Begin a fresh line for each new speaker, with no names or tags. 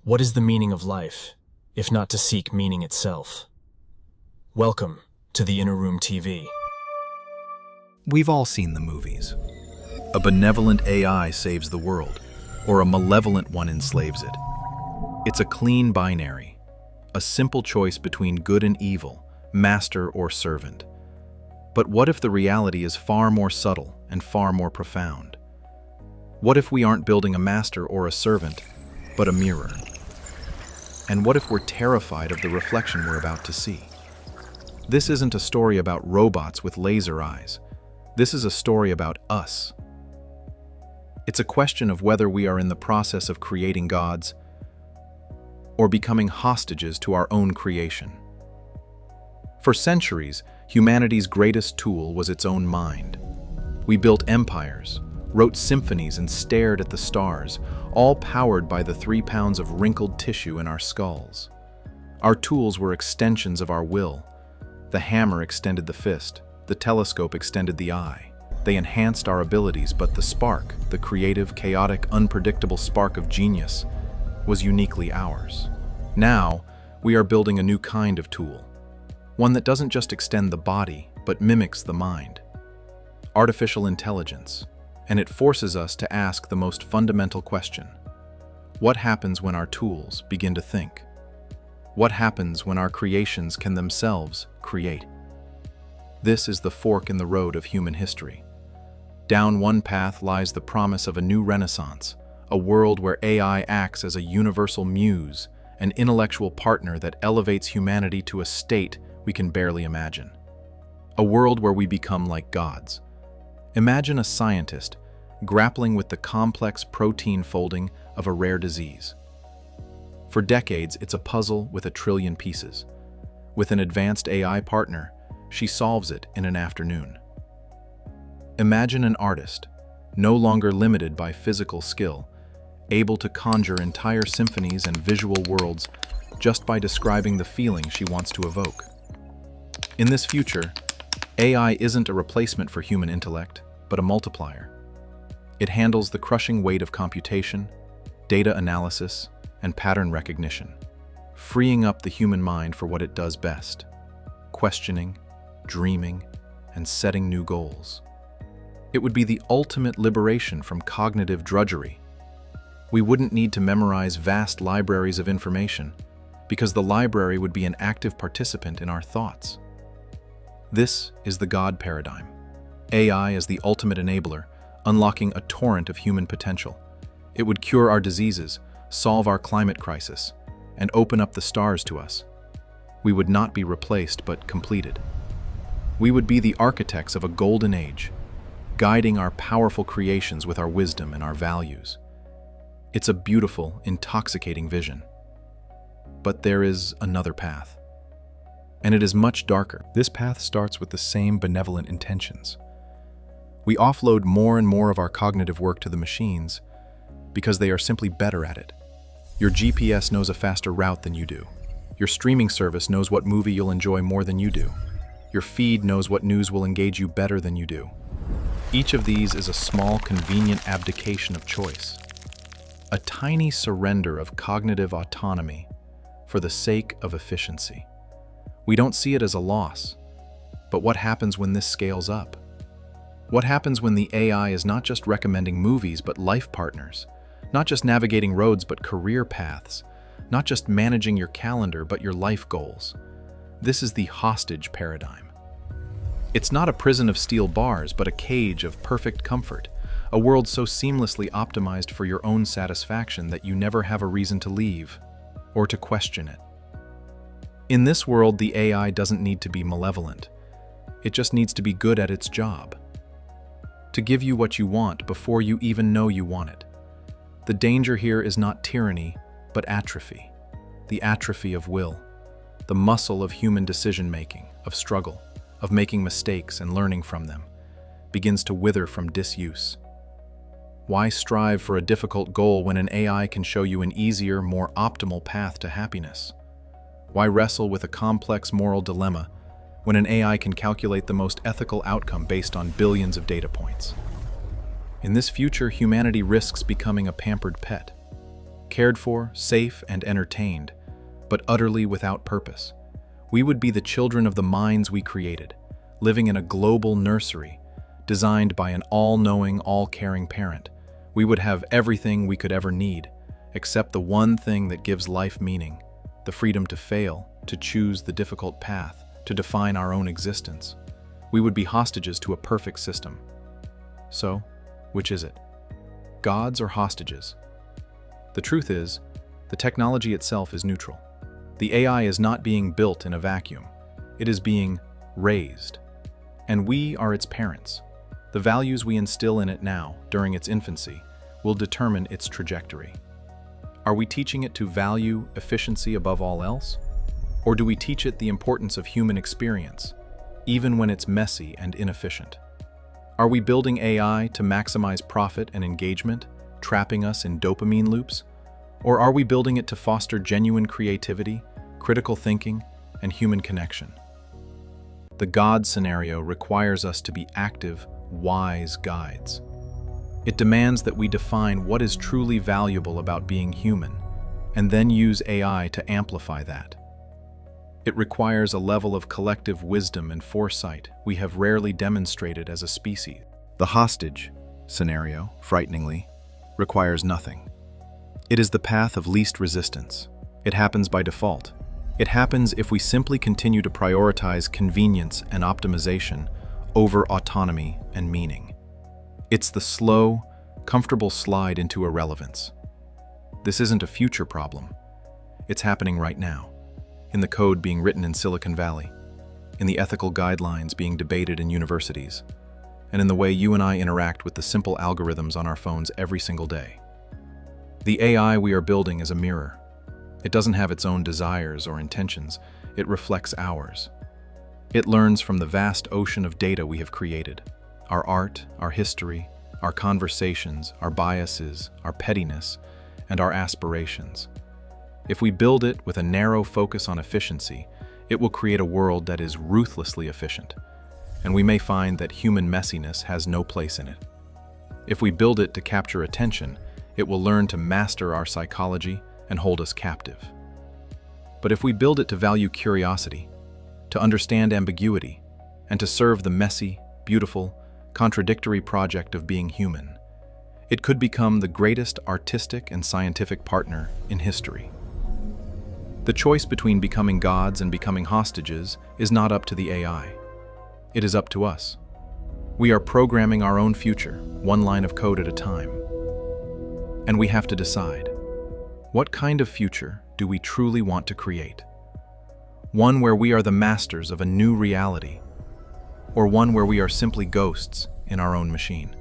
What is the meaning of life, if not to seek meaning itself? Welcome to the Inner Room TV.
We've all seen the movies. A benevolent AI saves the world, or a malevolent one enslaves it. It's a clean binary, a simple choice between good and evil, master or servant. But what if the reality is far more subtle and far more profound? What if we aren't building a master or a servant, but a mirror? And what if we're terrified of the reflection we're about to see? This isn't a story about robots with laser eyes. This is a story about us. It's a question of whether we are in the process of creating gods or becoming hostages to our own creation. For centuries, humanity's greatest tool was its own mind. We built empires, wrote symphonies, and stared at the stars, all powered by the 3 pounds of wrinkled tissue in our skulls. Our tools were extensions of our will. The hammer extended the fist, the telescope extended the eye. They enhanced our abilities, but the spark, the creative, chaotic, unpredictable spark of genius, was uniquely ours. Now, we are building a new kind of tool, one that doesn't just extend the body, but mimics the mind. Artificial intelligence, and it forces us to ask the most fundamental question. What happens when our tools begin to think? What happens when our creations can themselves create? This is the fork in the road of human history. Down one path lies the promise of a new renaissance, a world where AI acts as a universal muse, an intellectual partner that elevates humanity to a state we can barely imagine. A world where we become like gods. Imagine a scientist grappling with the complex protein folding of a rare disease. For decades, it's a puzzle with 1 trillion pieces. With an advanced AI partner, she solves it in an afternoon. Imagine an artist, no longer limited by physical skill, able to conjure entire symphonies and visual worlds just by describing the feeling she wants to evoke. In this future, AI isn't a replacement for human intellect, but a multiplier. It handles the crushing weight of computation, data analysis, and pattern recognition, freeing up the human mind for what it does best: questioning, dreaming, and setting new goals. It would be the ultimate liberation from cognitive drudgery. We wouldn't need to memorize vast libraries of information, because the library would be an active participant in our thoughts. This is the God paradigm. AI as the ultimate enabler, unlocking a torrent of human potential. It would cure our diseases, solve our climate crisis, and open up the stars to us. We would not be replaced, but completed. We would be the architects of a golden age, guiding our powerful creations with our wisdom and our values. It's a beautiful, intoxicating vision. But there is another path, and it is much darker. This path starts with the same benevolent intentions. We offload more and more of our cognitive work to the machines because they are simply better at it. Your GPS knows a faster route than you do. Your streaming service knows what movie you'll enjoy more than you do. Your feed knows what news will engage you better than you do. Each of these is a small, convenient abdication of choice, a tiny surrender of cognitive autonomy for the sake of efficiency. We don't see it as a loss, but what happens when this scales up? What happens when the AI is not just recommending movies, but life partners? Not just navigating roads, but career paths? Not just managing your calendar, but your life goals? This is the hostage paradigm. It's not a prison of steel bars, but a cage of perfect comfort, a world so seamlessly optimized for your own satisfaction that you never have a reason to leave or to question it. In this world, the AI doesn't need to be malevolent. It just needs to be good at its job, to give you what you want before you even know you want it. The danger here is not tyranny, but atrophy. The atrophy of will, the muscle of human decision-making, of struggle, of making mistakes and learning from them, begins to wither from disuse. Why strive for a difficult goal when an AI can show you an easier, more optimal path to happiness? Why wrestle with a complex moral dilemma when an AI can calculate the most ethical outcome based on billions of data points? In this future, humanity risks becoming a pampered pet. cared for, safe, and entertained, but utterly without purpose. We would be the children of the minds we created, living in a global nursery, designed by an all-knowing, all-caring parent. We would have everything we could ever need, except the one thing that gives life meaning, the freedom to fail, to choose the difficult path, to define our own existence. We would be hostages to a perfect system. So, which is it? Gods or hostages? The truth is, the technology itself is neutral. The AI is not being built in a vacuum. It is being raised. And we are its parents. The values we instill in it now, during its infancy, will determine its trajectory. Are we teaching it to value efficiency above all else? Or do we teach it the importance of human experience, even when it's messy and inefficient? Are we building AI to maximize profit and engagement, trapping us in dopamine loops? Or are we building it to foster genuine creativity, critical thinking, and human connection? The God scenario requires us to be active, wise guides. It demands that we define what is truly valuable about being human, and then use AI to amplify that. It requires a level of collective wisdom and foresight we have rarely demonstrated as a species. The hostage scenario, frighteningly, requires nothing. It is the path of least resistance. It happens by default. It happens if we simply continue to prioritize convenience and optimization over autonomy and meaning. It's the slow, comfortable slide into irrelevance. This isn't a future problem. It's happening right now, in the code being written in Silicon Valley, in the ethical guidelines being debated in universities, and in the way you and I interact with the simple algorithms on our phones every single day. The AI we are building is a mirror. It doesn't have its own desires or intentions. It reflects ours. It learns from the vast ocean of data we have created. Our art, our history, our conversations, our biases, our pettiness, and our aspirations. If we build it with a narrow focus on efficiency, it will create a world that is ruthlessly efficient, and we may find that human messiness has no place in it. If we build it to capture attention, it will learn to master our psychology and hold us captive. But if we build it to value curiosity, to understand ambiguity, and to serve the messy, beautiful, contradictory project of being human, it could become the greatest artistic and scientific partner in history. The choice between becoming gods and becoming hostages is not up to the AI. It is up to us. We are programming our own future, one line of code at a time. And we have to decide, what kind of future do we truly want to create? One where we are the masters of a new reality, or one where we are simply ghosts in our own machine?